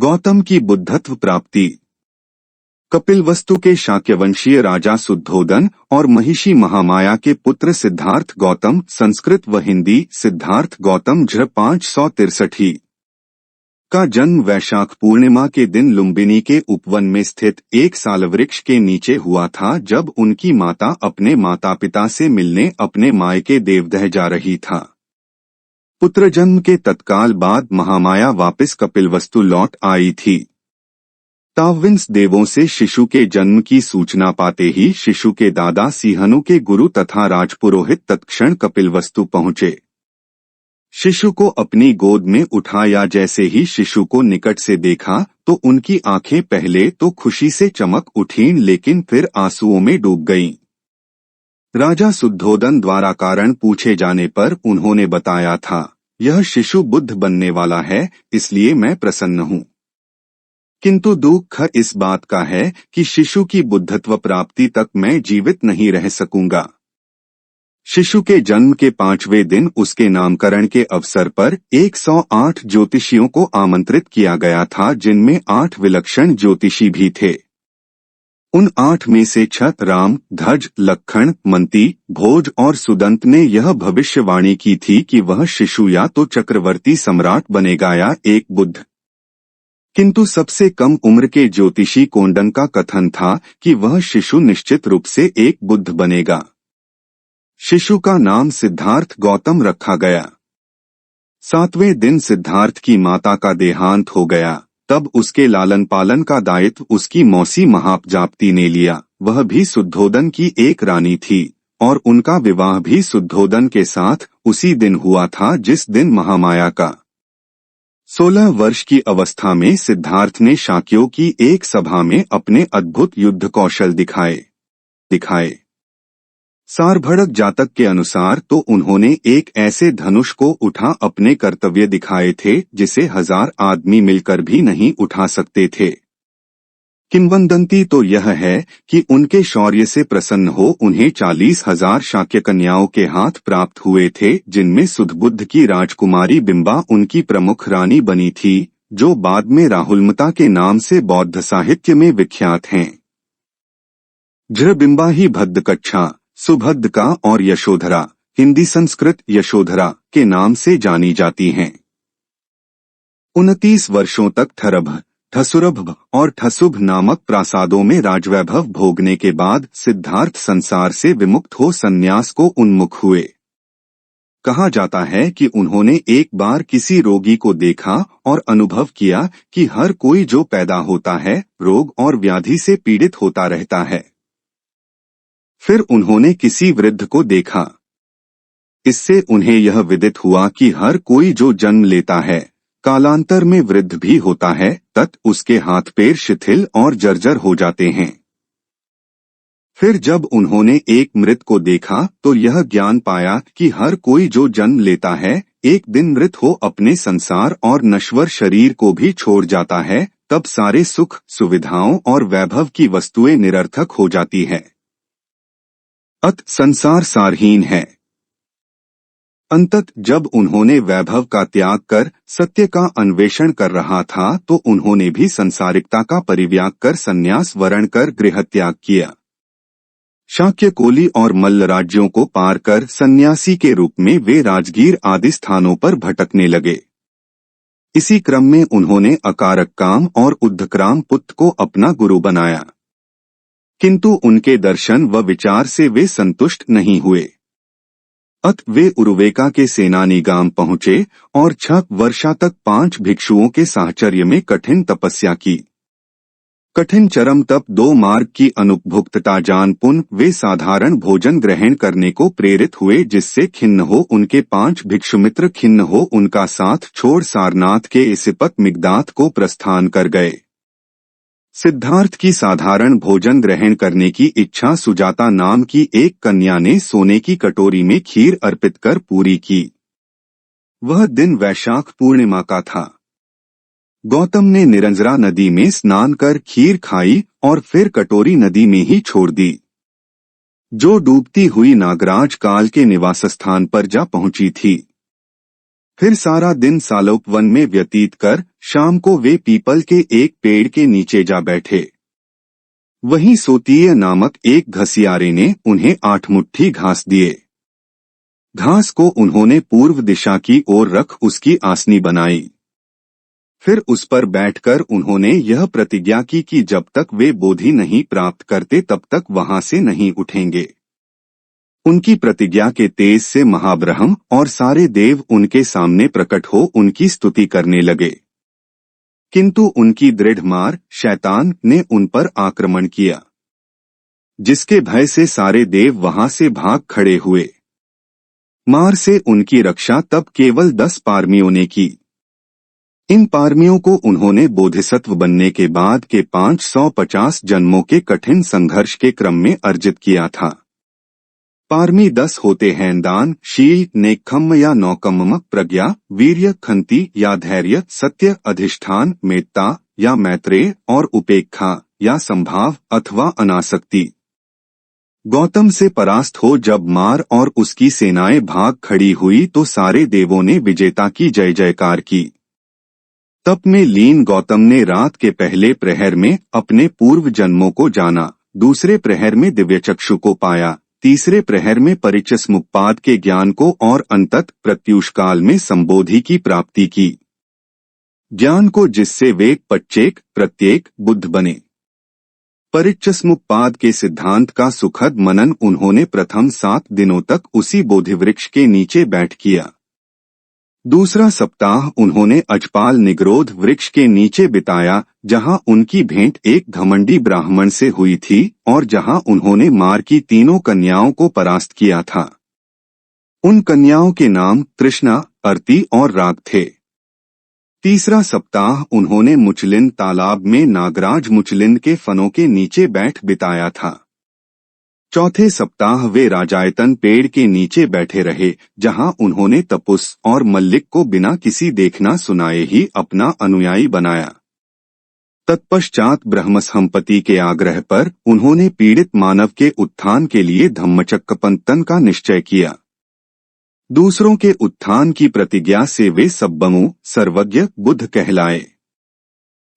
गौतम की बुद्धत्व प्राप्ति। कपिलवस्तु के शाक्यवंशीय राजा शुद्धोदन और महिषी महामाया के पुत्र सिद्धार्थ गौतम, संस्कृत व हिंदी सिद्धार्थ गौतम झ 563 का जन्म वैशाख पूर्णिमा के दिन लुम्बिनी के उपवन में स्थित एक सालवृक्ष के नीचे हुआ था, जब उनकी माता अपने माता पिता से मिलने अपने मायके देवदह जा रही था। पुत्र जन्म के तत्काल बाद महामाया वापस कपिलवस्तु लौट आई थी। तावविंस देवों से शिशु के जन्म की सूचना पाते ही शिशु के दादा सिंहनु के गुरु तथा राजपुरोहित तत्क्षण कपिलवस्तु पहुंचे। शिशु को अपनी गोद में उठाया। जैसे ही शिशु को निकट से देखा तो उनकी आंखें पहले तो खुशी से चमक उठीं, लेकिन फिर आंसुओं में डूब गईं। राजा शुद्धोदन द्वारा कारण पूछे जाने पर उन्होंने बताया था, यह शिशु बुद्ध बनने वाला है, इसलिए मैं प्रसन्न हूँ। किंतु दुख इस बात का है कि शिशु की बुद्धत्व प्राप्ति तक मैं जीवित नहीं रह सकूंगा। शिशु के जन्म के 5वें दिन उसके नामकरण के अवसर पर 108 ज्योतिषियों को आमंत्रित किया गया था, जिनमें 8 विलक्षण ज्योतिषी भी थे। उन 8 में से छत, राम, ध्वज, लक्ष्मण, मंती, भोज और सुदंत ने यह भविष्यवाणी की थी कि वह शिशु या तो चक्रवर्ती सम्राट बनेगा या एक बुद्ध। किंतु सबसे कम उम्र के ज्योतिषी कोंडन का कथन था कि वह शिशु निश्चित रूप से एक बुद्ध बनेगा। शिशु का नाम सिद्धार्थ गौतम रखा गया। 7वें दिन सिद्धार्थ की माता का देहांत हो गया। तब उसके लालन पालन का दायित्व उसकी मौसी महापजाप्ती ने लिया। वह भी शुद्धोदन की एक रानी थी और उनका विवाह भी शुद्धोदन के साथ उसी दिन हुआ था जिस दिन महामाया का 16 वर्ष की अवस्था में सिद्धार्थ ने शाक्यों की एक सभा में अपने अद्भुत युद्ध कौशल दिखाए। सारभड़क जातक के अनुसार तो उन्होंने एक ऐसे धनुष को उठा अपने कर्तव्य दिखाए थे जिसे 1000 आदमी मिलकर भी नहीं उठा सकते थे। किंवदंती तो यह है कि उनके शौर्य से प्रसन्न हो उन्हें 40,000 शाक्य कन्याओं के हाथ प्राप्त हुए थे, जिनमें सुधबुद्ध की राजकुमारी बिंबा उनकी प्रमुख रानी बनी थी, जो बाद में राहुलमता के नाम से बौद्ध साहित्य में विख्यात हैं। बिंबा ही भद्दकच्छा, सुभद्रका और यशोधरा, हिंदी संस्कृत यशोधरा के नाम से जानी जाती हैं। 29 वर्षों तक ठरभ, ठसुरभ और ठसुभ नामक प्रासादों में राजवैभव भोगने के बाद सिद्धार्थ संसार से विमुक्त हो संन्यास को उन्मुख हुए। कहा जाता है कि उन्होंने एक बार किसी रोगी को देखा और अनुभव किया कि हर कोई जो पैदा होता है रोग और व्याधि से पीड़ित होता रहता है। फिर उन्होंने किसी वृद्ध को देखा। इससे उन्हें यह विदित हुआ कि हर कोई जो जन्म लेता है कालांतर में वृद्ध भी होता है, तत् उसके हाथ पैर शिथिल और जर्जर हो जाते हैं। फिर जब उन्होंने एक मृत को देखा तो यह ज्ञान पाया कि हर कोई जो जन्म लेता है एक दिन मृत हो अपने संसार और नश्वर शरीर को भी छोड़ जाता है, तब सारे सुख सुविधाओं और वैभव की वस्तुएं निरर्थक हो जाती है। संसार सारहीन है। अंतत जब उन्होंने वैभव का त्याग कर सत्य का अन्वेषण कर रहा था तो उन्होंने भी संसारिकता का परित्याग कर संन्यास वर्ण कर गृहत्याग किया। शाक्य, कोली और मल्ल राज्यों को पार कर सन्यासी के रूप में वे राजगीर आदि स्थानों पर भटकने लगे। इसी क्रम में उन्होंने अकारक काम और उद्धक्राम पुत्र को अपना गुरु बनाया, किंतु उनके दर्शन व विचार से वे संतुष्ट नहीं हुए। वे उरुवेका के सेनानीगाम पहुंचे और 6 वर्षा तक 5 भिक्षुओं के साहचर्य में कठिन तपस्या की। कठिन चरम तप 2 मार्ग की अनुपभुक्तता जान पुन वे साधारण भोजन ग्रहण करने को प्रेरित हुए, जिससे खिन्न हो उनके 5 भिक्षुमित्र खिन्न हो उनका साथ छोड़ सारनाथ के इसिपत मिगदात को प्रस्थान कर गए। सिद्धार्थ की साधारण भोजन ग्रहण करने की इच्छा सुजाता नाम की एक कन्या ने सोने की कटोरी में खीर अर्पित कर पूरी की। वह दिन वैशाख पूर्णिमा का था। गौतम ने निरंजरा नदी में स्नान कर खीर खाई और फिर कटोरी नदी में ही छोड़ दी, जो डूबती हुई नागराज काल के निवास स्थान पर जा पहुंची थी। फिर सारा दिन सालोक वन में व्यतीत कर शाम को वे पीपल के एक पेड़ के नीचे जा बैठे। वहीं सोतीय नामक एक घसियारे ने उन्हें 8 मुट्ठी घास दिए। घास को उन्होंने पूर्व दिशा की ओर रख उसकी आसनी बनाई। फिर उस पर बैठकर उन्होंने यह प्रतिज्ञा की कि जब तक वे बोधि नहीं प्राप्त करते तब तक वहां से नहीं उठेंगे। उनकी प्रतिज्ञा के तेज से महाब्रह्म और सारे देव उनके सामने प्रकट हो उनकी स्तुति करने लगे, किंतु उनकी दृढ़ मार शैतान ने उन पर आक्रमण किया, जिसके भय से सारे देव वहां से भाग खड़े हुए। मार से उनकी रक्षा तब केवल 10 पारमियों ने की। इन पारमियों को उन्होंने बोधिसत्व बनने के बाद के 550 जन्मों के कठिन संघर्ष के क्रम में अर्जित किया था। पारमी 10 होते हैं दान, शील, नेकखम्म या नौकम्म, प्रज्ञा, वीर्य, खंति या धैर्य, सत्य, अधिष्ठान, मेत्ता या मैत्रेय और उपेक्षा या संभाव अथवा अनासक्ति। गौतम से परास्त हो जब मार और उसकी सेनाएं भाग खड़ी हुई तो सारे देवों ने विजेता की जय जयकार की। तप में लीन गौतम ने रात के पहले प्रहर में अपने पूर्व जन्मों को जाना, दूसरे प्रहर में दिव्यचक्षु को पाया, तीसरे प्रहर में परिचस्मुप्पाद के ज्ञान को और अंतत प्रत्यूष काल में संबोधि की प्राप्ति की, ज्ञान को जिससे वे पच्चेक प्रत्येक बुद्ध बने। परिचस्मुप्पाद के सिद्धांत का सुखद मनन उन्होंने प्रथम 7 दिनों तक उसी बोधिवृक्ष के नीचे बैठ किया। दूसरा सप्ताह उन्होंने अजपाल निग्रोध वृक्ष के नीचे बिताया, जहां उनकी भेंट एक घमंडी ब्राह्मण से हुई थी और जहां उन्होंने मार की 3 कन्याओं को परास्त किया था। उन कन्याओं के नाम तृष्णा, अर्ति और राग थे। तीसरा सप्ताह उन्होंने मुचलिंद तालाब में नागराज मुचलिंद के फनों के नीचे बैठ बिताया था। चौथे सप्ताह वे राजायतन पेड़ के नीचे बैठे रहे, जहां उन्होंने तपुस और मल्लिक को बिना किसी देखना सुनाए ही अपना अनुयायी बनाया। तत्पश्चात ब्रह्मसंपत्ति के आग्रह पर उन्होंने पीड़ित मानव के उत्थान के लिए धम्मचक्कपंतन का निश्चय किया। दूसरों के उत्थान की प्रतिज्ञा से वे सब्बमु सर्वज्ञ बुद्ध कहलाए।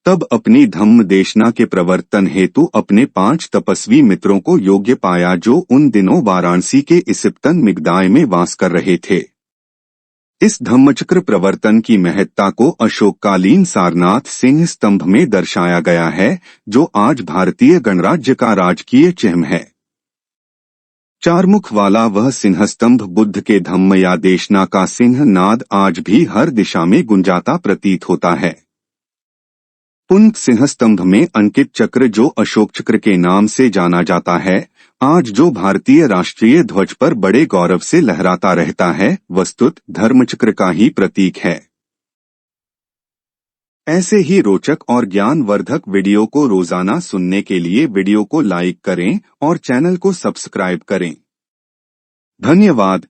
तब अपनी धम्म देशना के प्रवर्तन हेतु अपने 5 तपस्वी मित्रों को योग्य पाया, जो उन दिनों वाराणसी के इसिप्तन मिगदाय में वास कर रहे थे। इस धम्मचक्र प्रवर्तन की महत्ता को अशोककालीन सारनाथ सिंह स्तंभ में दर्शाया गया है, जो आज भारतीय गणराज्य का राजकीय चिह्न है। 4 मुख वाला वह सिंहस्तंभ बुद्ध के धम्म या देशना का सिंह नाद आज भी हर दिशा में गुंजाता प्रतीत होता है। पुंत सिंहस्तंभ में अंकित चक्र, जो अशोक चक्र के नाम से जाना जाता है, आज जो भारतीय राष्ट्रीय ध्वज पर बड़े गौरव से लहराता रहता है, वस्तुत धर्मचक्र का ही प्रतीक है। ऐसे ही रोचक और ज्ञानवर्धक वीडियो को रोजाना सुनने के लिए वीडियो को लाइक करें और चैनल को सब्सक्राइब करें। धन्यवाद।